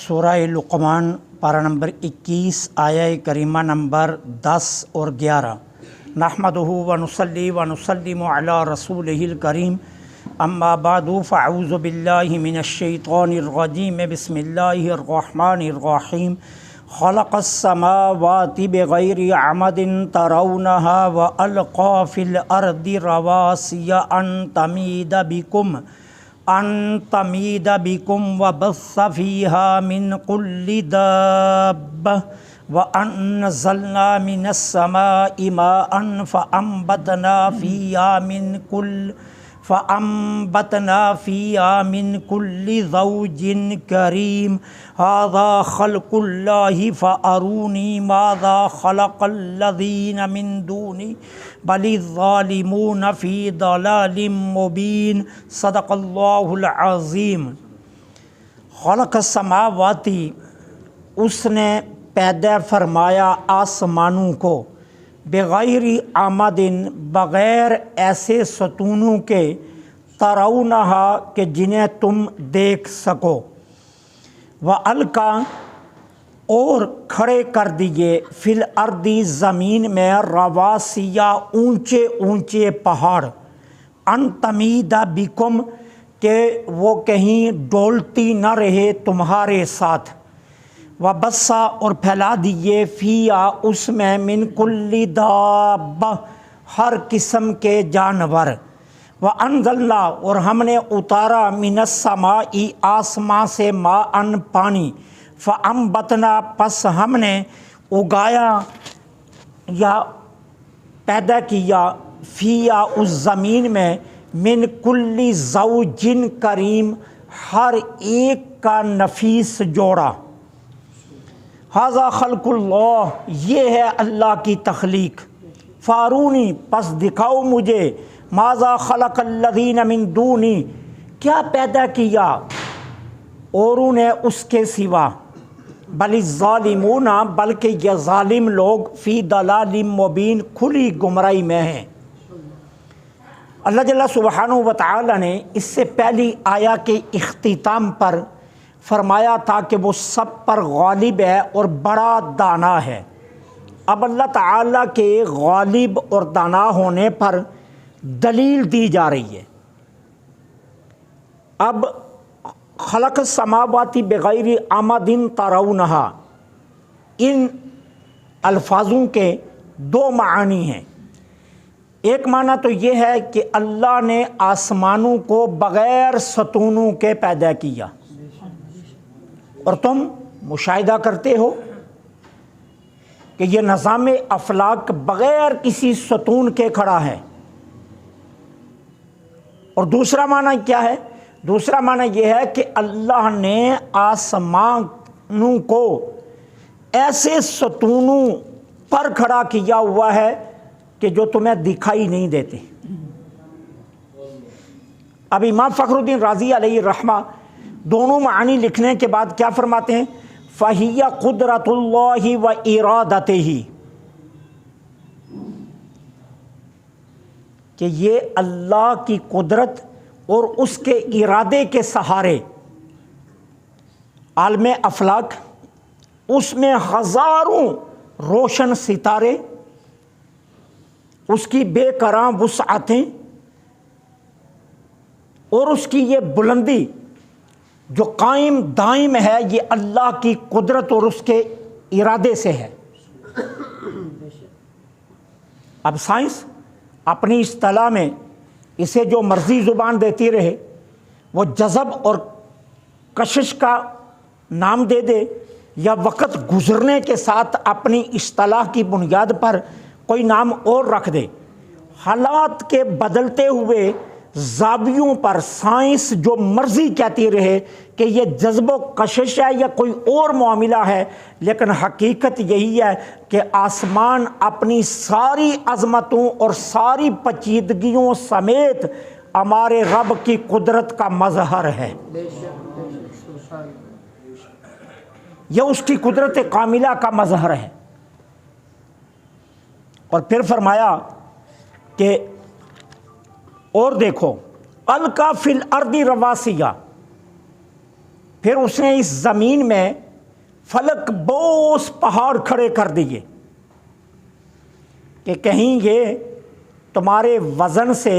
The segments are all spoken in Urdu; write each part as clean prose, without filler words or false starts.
سورہ لقمان پارہ نمبر 21 آیہ کریمہ نمبر 10 اور 11۔ نحمدہ ونصلی ونسلم علی رسولہ الکریم، اما بعد فاعوذ باللہ من الشیطان الرجیم، بسم اللہ الرحمن الرحیم۔ خلق السماوات بغیر عمد ترونہا والقی فی الارض رواسی ان تمید بکم وبث فیہا من کل دابہ وانزلنا من السماء ماء فأنبتنا فيها من كل زوج كريم هذا خلق الله فأروني ماذا خلق الذين من دونه بل الظالمون في ضلال مبين۔ صدق اللہ العظیم۔ خلق السماوات، اس نے پیدا فرمایا آسمانوں کو، بغیر عمدن، بغیر ایسے ستونوں کے، ترونہا کہ جنہیں تم دیکھ سکو، وَأَلْقَىٰ اور کھڑے کر دیے، فی الارض زمین میں، رواسیہ اونچے اونچے پہاڑ، ان تمید بکم کہ وہ کہیں ڈولتی نہ رہے تمہارے ساتھ، وبث اور پھیلا دیے، فیہا اس میں، من کل دابہ ہر قسم کے جانور، وانزلنا اور ہم نے اتارا، من السماء آسمان سے، ماء پانی، فانبتنا پس ہم نے اگایا یا پیدا کیا، فیہا اس زمین میں، من کل زوج کریم ہر ایک کا نفیس جوڑا۔ ھذا خلق اللہ، یہ ہے اللہ کی تخلیق، فارونی پس دکھاؤ مجھے، ماذا خلق الذین من دونی کیا پیدا کیا اوروں نے اس کے سوا، بل الظالمون بلکہ یہ ظالم لوگ، فی ضلال مبین کھلی گمراہی میں ہیں۔ اللہ جل سبحانہ و تعالی نے اس سے پہلی آیا کے اختتام پر فرمایا تھا کہ وہ سب پر غالب ہے اور بڑا دانا ہے۔ اب اللہ تعالیٰ کے غالب اور دانا ہونے پر دلیل دی جا رہی ہے۔ اب خلق السماوات بغیر عمد ترونہا، ان الفاظوں کے دو معنی ہیں۔ ایک معنی تو یہ ہے کہ اللہ نے آسمانوں کو بغیر ستونوں کے پیدا کیا، اور تم مشاہدہ کرتے ہو کہ یہ نظام افلاک بغیر کسی ستون کے کھڑا ہے۔ اور دوسرا معنی کیا ہے؟ دوسرا معنی یہ ہے کہ اللہ نے آسمانوں کو ایسے ستونوں پر کھڑا کیا ہوا ہے کہ جو تمہیں دکھائی نہیں دیتے۔ اب امام فخر الدین رازی علیہ الرحمہ دونوں معنی لکھنے کے بعد کیا فرماتے ہیں؟ فَهِيَ قُدْرَةُ اللَّهِ وَإِرَادَتِهِ، کہ یہ اللہ کی قدرت اور اس کے ارادے کے سہارے عالم افلاک، اس میں ہزاروں روشن ستارے، اس کی بے کراں وسعتیں، اور اس کی یہ بلندی جو قائم دائم ہے، یہ اللہ کی قدرت اور اس کے ارادے سے ہے۔ اب سائنس اپنی اصطلاح میں اسے جو مرضی زبان دیتی رہے، وہ جذب اور کشش کا نام دے دے، یا وقت گزرنے کے ساتھ اپنی اصطلاح کی بنیاد پر کوئی نام اور رکھ دے، حالات کے بدلتے ہوئے زاویوں پر سائنس جو مرضی کہتی رہے کہ یہ جذب و کشش ہے یا کوئی اور معاملہ ہے، لیکن حقیقت یہی ہے کہ آسمان اپنی ساری عظمتوں اور ساری پیچیدگیوں سمیت ہمارے رب کی قدرت کا مظہر ہے۔ یہ اس کی قدرت کاملہ کا مظہر ہے۔ اور پھر فرمایا کہ اور دیکھو، القی فی الارض رواسیہ، پھر اس نے اس زمین میں فلک بوس پہاڑ کھڑے کر دیے کہ کہیں یہ تمہارے وزن سے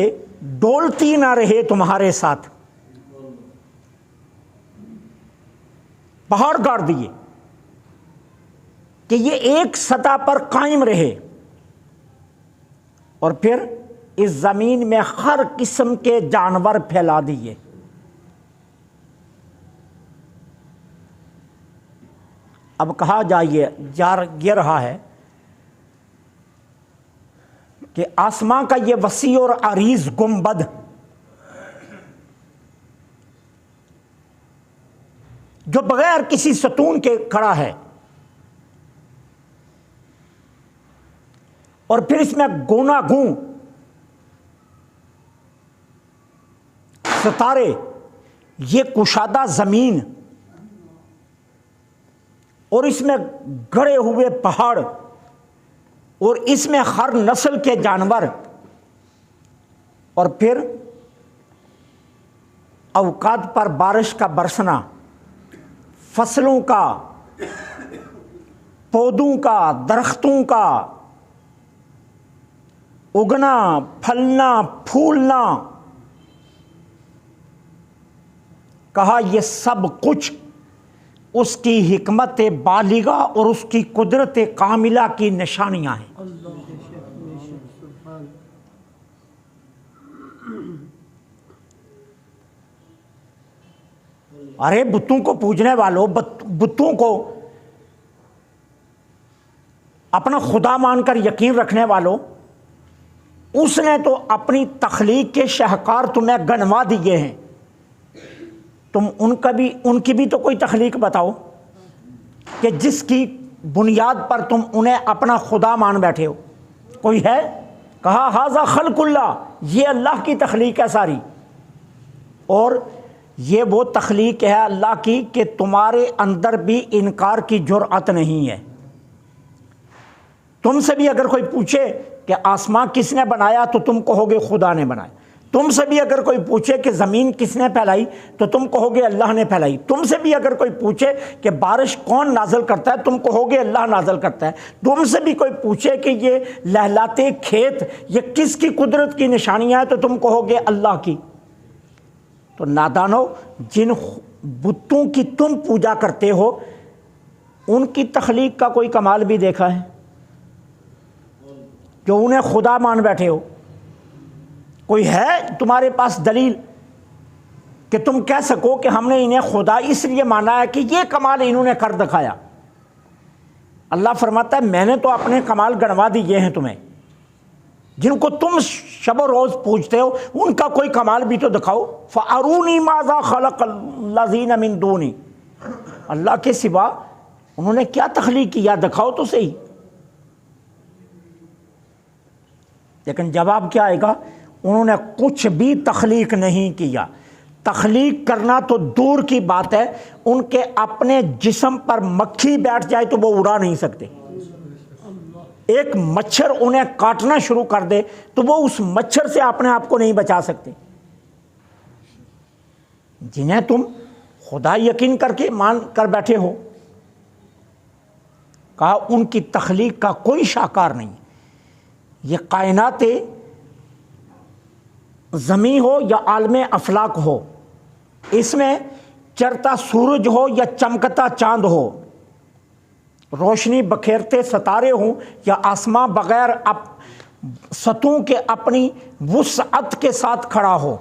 ڈولتی نہ رہے تمہارے ساتھ، پہاڑ گاڑ دیے کہ یہ ایک سطح پر قائم رہے، اور پھر اس زمین میں ہر قسم کے جانور پھیلا دیے۔ اب کہا یہ رہا ہے کہ آسمان کا یہ وسیع اور عریض گنبد جو بغیر کسی ستون کے کھڑا ہے، اور پھر اس میں گوناگون ستارے، یہ کشادہ زمین، اور اس میں گڑے ہوئے پہاڑ، اور اس میں ہر نسل کے جانور، اور پھر اوقات پر بارش کا برسنا، فصلوں کا، پودوں کا، درختوں کا اگنا، پھلنا، پھولنا، کہا یہ سب کچھ اس کی حکمت بالغہ اور اس کی قدرت کاملہ کی نشانیاں ہیں۔ ارے بتوں کو پوجنے والوں، بتوں کو اپنا خدا مان کر یقین رکھنے والوں، اس نے تو اپنی تخلیق کے شاہکار تمہیں گنوا دیے ہیں، تم ان کی بھی تو کوئی تخلیق بتاؤ کہ جس کی بنیاد پر تم انہیں اپنا خدا مان بیٹھے ہو، کوئی ہے؟ کہا ھذا خلق اللہ، یہ اللہ کی تخلیق ہے ساری، اور یہ وہ تخلیق ہے اللہ کی کہ تمہارے اندر بھی انکار کی جرأت نہیں ہے۔ تم سے بھی اگر کوئی پوچھے کہ آسمان کس نے بنایا تو تم کہو گے خدا نے بنایا، تم سے بھی اگر کوئی پوچھے کہ زمین کس نے پھیلائی تو تم کہو گے اللہ نے پھیلائی، تم سے بھی اگر کوئی پوچھے کہ بارش کون نازل کرتا ہے تم کہو گے اللہ نازل کرتا ہے، تم سے بھی کوئی پوچھے کہ یہ لہلاتے کھیت یہ کس کی قدرت کی نشانیاں ہیں تو تم کہو گے اللہ کی۔ تو نادانو، جن بتوں کی تم پوجا کرتے ہو ان کی تخلیق کا کوئی کمال بھی دیکھا ہے جو انہیں خدا مان بیٹھے ہو؟ کوئی ہے تمہارے پاس دلیل کہ تم کہہ سکو کہ ہم نے انہیں خدا اس لیے مانا ہے کہ یہ کمال انہوں نے کر دکھایا؟ اللہ فرماتا ہے میں نے تو اپنے کمال گنوا دیے ہیں تمہیں، جن کو تم شب و روز پوجتے ہو ان کا کوئی کمال بھی تو دکھاؤ۔ فَأَرُونِي مَاذَا خَلَقَ الَّذِينَ مِن دُونِي، اللہ کے سوا انہوں نے کیا تخلیق کیا، دکھاؤ تو صحیح۔ لیکن جواب کیا آئے گا؟ انہوں نے کچھ بھی تخلیق نہیں کیا۔ تخلیق کرنا تو دور کی بات ہے، ان کے اپنے جسم پر مکھی بیٹھ جائے تو وہ اڑا نہیں سکتے، ایک مچھر انہیں کاٹنا شروع کر دے تو وہ اس مچھر سے اپنے آپ کو نہیں بچا سکتے۔ جنہیں تم خدا یقین کر کے مان کر بیٹھے ہو، کہا ان کی تخلیق کا کوئی شاہکار نہیں۔ یہ کائنات زمین ہو یا عالم افلاک ہو، اس میں چرتا سورج ہو یا چمکتا چاند ہو، روشنی بکھیرتے ستارے ہوں یا آسمان بغیر سطحوں کے اپنی وسعت کے ساتھ کھڑا ہو،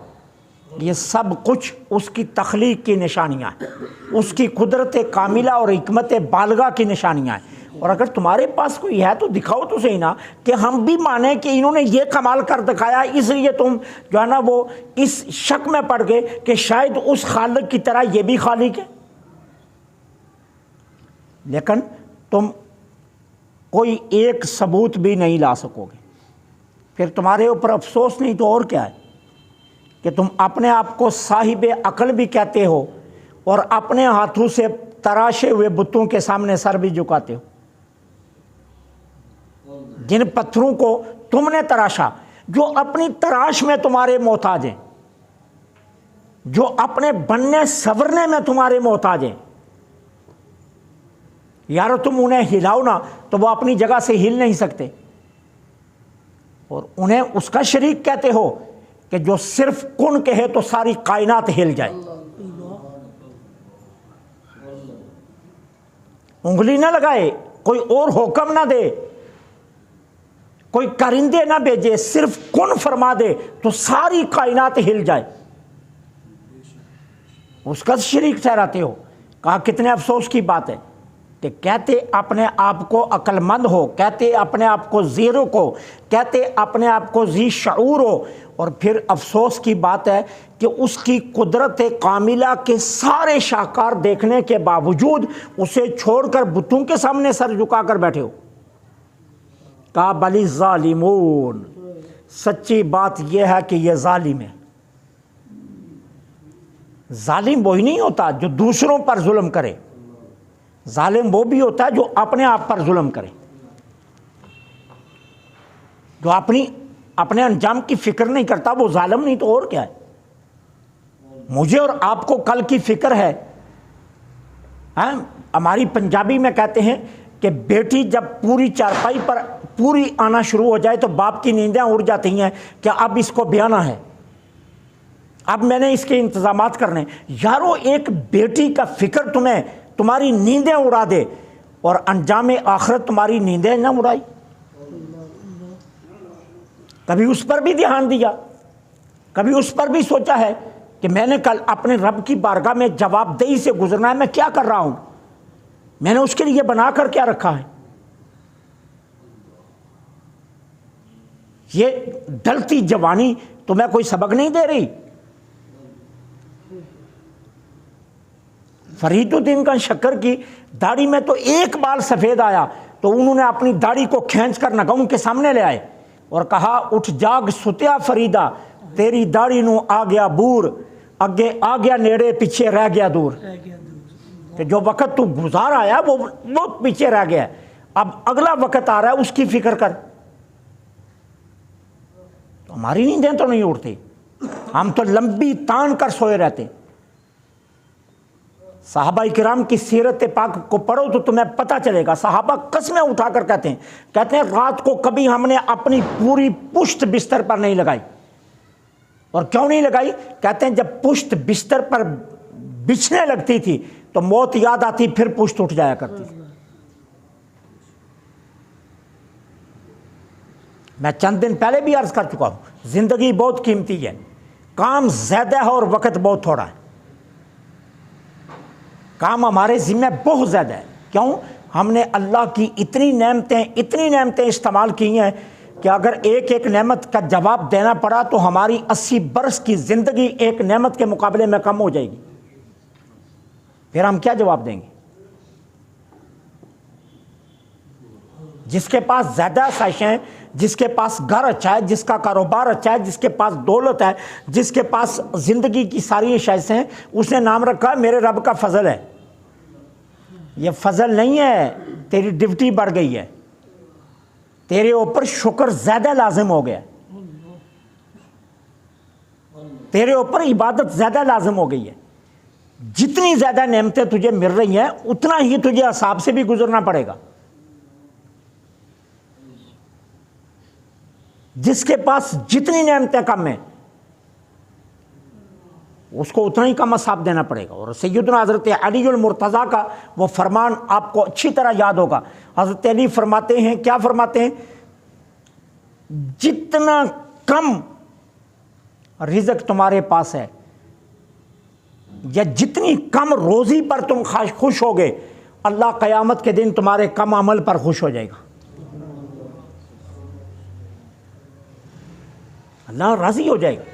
یہ سب کچھ اس کی تخلیق کی نشانیاں ہیں، اس کی قدرت کاملہ اور حکمت بالغہ کی نشانیاں ہیں۔ اور اگر تمہارے پاس کوئی ہے تو دکھاؤ تو صحیح نا کہ ہم بھی مانیں کہ انہوں نے یہ کمال کر دکھایا، اس لیے تم جو ہے نا وہ اس شک میں پڑ گئے کہ شاید اس خالق کی طرح یہ بھی خالق ہے۔ لیکن تم کوئی ایک ثبوت بھی نہیں لا سکو گے، پھر تمہارے اوپر افسوس نہیں تو اور کیا ہے کہ تم اپنے آپ کو صاحب عقل بھی کہتے ہو اور اپنے ہاتھوں سے تراشے ہوئے بتوں کے سامنے سر بھی جھکاتے ہو۔ جن پتھروں کو تم نے تراشا، جو اپنی تراش میں تمہارے محتاج ہیں، جو اپنے بننے سورنے میں تمہارے محتاج ہیں. یارو تم انہیں ہلاؤ نا تو وہ اپنی جگہ سے ہل نہیں سکتے، اور انہیں اس کا شریک کہتے ہو کہ جو صرف کن کہے تو ساری کائنات ہل جائے. انگلی نہ لگائے، کوئی اور حکم نہ دے، کوئی کرندے نہ بھیجے، صرف کن فرما دے تو ساری کائنات ہل جائے. اس کا شریک ٹھہراتے ہو. کہا کتنے افسوس کی بات ہے کہ کہتے اپنے آپ کو عقل مند ہو، کہتے اپنے آپ کو ذی رخ ہو، کہتے اپنے آپ کو ذی شعور ہو، اور پھر افسوس کی بات ہے کہ اس کی قدرت کاملہ کے سارے شاہکار دیکھنے کے باوجود اسے چھوڑ کر بتوں کے سامنے سر جھکا کر بیٹھے ہو. کہا بل الظالمون، سچی بات یہ ہے کہ یہ ظالم ہے. ظالم وہی نہیں ہوتا جو دوسروں پر ظلم کرے، ظالم وہ بھی ہوتا ہے جو اپنے آپ پر ظلم کرے، جو اپنے انجام کی فکر نہیں کرتا، وہ ظالم نہیں تو اور کیا ہے. مجھے اور آپ کو کل کی فکر ہے. ہماری پنجابی میں کہتے ہیں کہ بیٹی جب پوری چارپائی پر پوری آنا شروع ہو جائے تو باپ کی نیندیں اڑ جاتی ہیں کہ اب اس کو بیانا ہے، اب میں نے اس کے انتظامات کرنے. یارو ایک بیٹی کا فکر تمہاری نیندیں اڑا دے اور انجام آخرت تمہاری نیندیں نہ اڑائی. کبھی اس پر بھی دھیان دیا، کبھی اس پر بھی سوچا ہے کہ میں نے کل اپنے رب کی بارگاہ میں جواب دہی سے گزرنا ہے، میں کیا کر رہا ہوں، میں نے اس کے لیے بنا کر کیا رکھا ہے. یہ ڈلتی جوانی تمہیں کوئی سبق نہیں دے رہی. فرید الدین کا شکر کی داڑھی میں تو ایک بال سفید آیا تو انہوں نے اپنی داڑھی کو کھینچ کر نگاہوں کے سامنے لے آئے اور کہا اٹھ جاگ ستیا فریدا، تیری داڑھی نو آ گیا بور، اگے آ گیا نیڑے پیچھے رہ گیا دور. کہ جو وقت تو گزار آیا وہ بہت پیچھے رہ گیا، اب اگلا وقت آ رہا ہے اس کی فکر کر. تو ہماری نیندیں تو نہیں اڑتی، ہم تو لمبی تان کر سوئے رہتے. صحابہ کرام کی سیرت پاک کو پڑھو تو تمہیں پتہ چلے گا. صحابہ قسمیں اٹھا کر کہتے ہیں رات کو کبھی ہم نے اپنی پوری پشت بستر پر نہیں لگائی. اور کیوں نہیں لگائی؟ کہتے ہیں جب پشت بستر پر بچھنے لگتی تھی تو موت یاد آتی، پھر پشت اٹھ جایا کرتی تھی. میں چند دن پہلے بھی عرض کر چکا ہوں، زندگی بہت قیمتی ہے، کام زیادہ ہے اور وقت بہت تھوڑا ہے. کام ہمارے ذمہ بہت زیادہ ہے. کیوں؟ ہم نے اللہ کی اتنی نعمتیں استعمال کی ہیں کہ اگر ایک ایک نعمت کا جواب دینا پڑا تو ہماری 80 برس کی زندگی ایک نعمت کے مقابلے میں کم ہو جائے گی. پھر ہم کیا جواب دیں گے؟ جس کے پاس زیادہ آسائشیں، جس کے پاس گھر اچھا ہے، جس کا کاروبار اچھا ہے، جس کے پاس دولت ہے، جس کے پاس زندگی کی ساری عشائشیں ہیں، اس نے نام رکھا میرے رب کا فضل ہے. یہ فضل نہیں ہے، تیری ڈیوٹی بڑھ گئی ہے، تیرے اوپر شکر زیادہ لازم ہو گیا، تیرے اوپر عبادت زیادہ لازم ہو گئی ہے. جتنی زیادہ نعمتیں تجھے مل رہی ہیں اتنا ہی تجھے عذاب سے بھی گزرنا پڑے گا. جس کے پاس جتنی نعمتیں کم ہیں اس کو اتنا ہی کم عذاب دینا پڑے گا. اور سیدنا حضرت علی المرتضیٰ کا وہ فرمان آپ کو اچھی طرح یاد ہوگا. حضرت علی فرماتے ہیں، کیا فرماتے ہیں؟ جتنا کم رزق تمہارے پاس ہے یا جتنی کم روزی پر تم خوش ہوگے، اللہ قیامت کے دن تمہارے کم عمل پر خوش ہو جائے گا. اللہ راضی ہو جائے گا.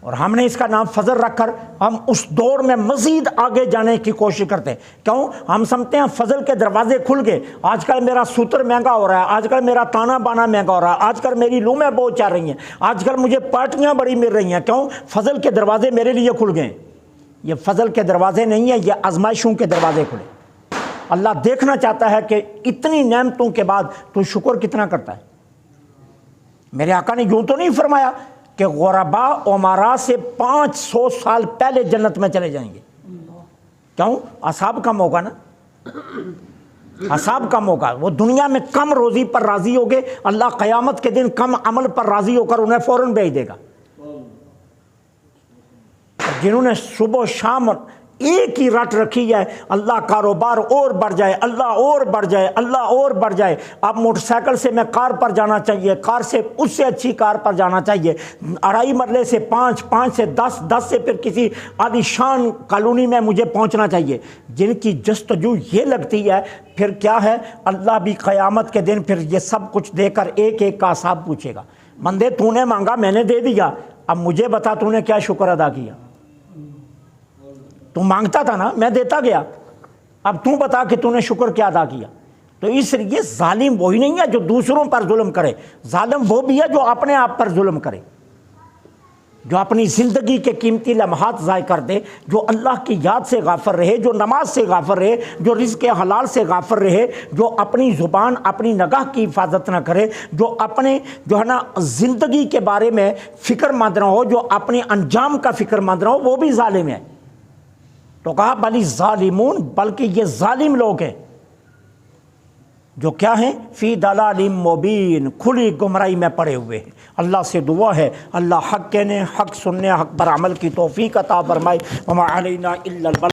اور ہم نے اس کا نام فضل رکھ کر ہم اس دور میں مزید آگے جانے کی کوشش کرتے ہیں. کیوں؟ ہم سمجھتے ہیں فضل کے دروازے کھل گئے، آج کل میرا سوتر مہنگا ہو رہا ہے، آج کل میرا تانا بانا مہنگا ہو رہا ہے، آج کل میری لومیں بہت چل رہی ہیں، آج کل مجھے پارٹیاں بڑی مل رہی ہیں. کیوں؟ فضل کے دروازے میرے لیے کھل گئے. یہ فضل کے دروازے نہیں ہیں، یہ آزمائشوں کے دروازے کھلے. اللہ دیکھنا چاہتا ہے کہ اتنی نعمتوں کے بعد تو شکر کتنا کرتا ہے. میرے آقا نے یوں تو نہیں فرمایا کہ غربا عمرا سے 500 سال پہلے جنت میں چلے جائیں گے. کیوں؟ اصحاب کم ہوگا نا، اصحاب کم ہوگا. وہ دنیا میں کم روزی پر راضی ہو گئے، اللہ قیامت کے دن کم عمل پر راضی ہو کر انہیں فوراً بھیج دے گا. جنہوں نے صبح و شام ایک ہی رٹ رکھی ہے، اللہ کاروبار اور بڑھ جائے، اللہ اور بڑھ جائے، اللہ اور بڑھ جائے. اب موٹر سائیکل سے میں کار پر جانا چاہیے، کار سے اس سے اچھی کار پر جانا چاہیے، 2.5 مرلے سے 5، 5 سے 10، 10 سے پھر کسی عالی شان کالونی میں مجھے پہنچنا چاہیے. جن کی جستجو یہ لگتی ہے، پھر کیا ہے، اللہ بھی قیامت کے دن پھر یہ سب کچھ دے کر ایک ایک کا حساب پوچھے گا. بندے تو نے مانگا میں نے دے دیا، اب مجھے بتا تو نے کیا شکر ادا کیا. تو مانگتا تھا نا، میں دیتا گیا، اب تو بتا کہ تو نے شکر کیا ادا کیا. تو اس لیے ظالم وہی نہیں ہے جو دوسروں پر ظلم کرے، ظالم وہ بھی ہے جو اپنے آپ پر ظلم کرے، جو اپنی زندگی کے قیمتی لمحات ضائع کر دے، جو اللہ کی یاد سے غافل رہے، جو نماز سے غافل رہے، جو رزق حلال سے غافل رہے، جو اپنی زبان اپنی نگاہ کی حفاظت نہ کرے، جو اپنے جو ہے نا زندگی کے بارے میں فکر مند نہ ہو، جو اپنے انجام کا فکر مند نہ ہو، وہ بھی ظالم ہے. تو کہا بلی ظالمون، بلکہ یہ ظالم لوگ ہیں جو کیا ہیں، فی ضلال مبین، کھلی گمراہی میں پڑے ہوئے ہیں. اللہ سے دعا ہے اللہ حق کہنے، حق سننے، حق پر عمل کی توفیق عطا فرمائے. وما علینا الا البلاغ.